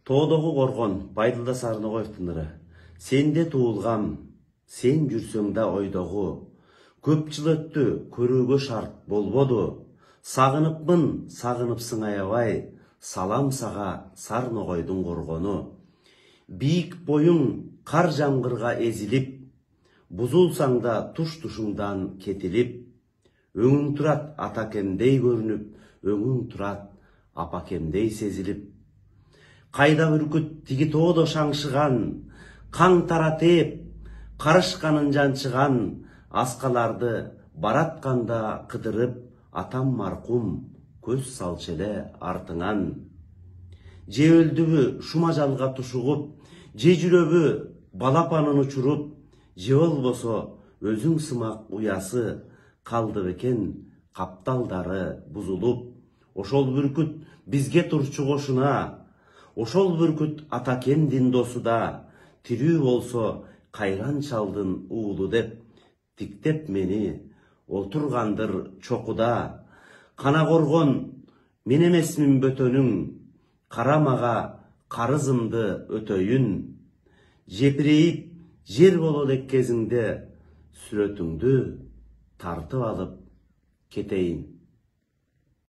Тоодогу коргон Байдылда Сарногоевдун ыры. Сенде туулгам, сен жүрсөң да ойдогу. Көп жыл өттү, көрүүгө шарт болбоду. Сагыныпмын, сагыныпсың аябай. Салам сага Сарногойдун коргону. Бийик боюң кар жамгырга эзилип, бузулсаң да туш-тушуңдан кетилип. Өңүң турат атакемдей көрүнүп, өңүң турат апакемдей сезилип. Кайда бүркүт тиги тоодо шаңшыган, каң тара тээп, карышканын жанчыган, аскаларды баратканда кыдырып, атам маркум көз салчу эле артыңан. Же өлдүбү шума жалга тушугуп, же жүрөбү балапанын учуруп, же болбосо өзүң сымак уясы калды бекен капталдары бузулуп. Ошол бүркүт бизге турчу кошуна, ошол бүркүт атакемдин досу да, тирүү болсо кайран чалдын уулу деп, тиктеп мени олтургандыр чокуда. Кана коргон мен эмесмин бөтөнүң, карамага карызымды өтөйүн. Жепирейип жер боло элек кезиңде, сүрөтүңдү тартып алып кетейин.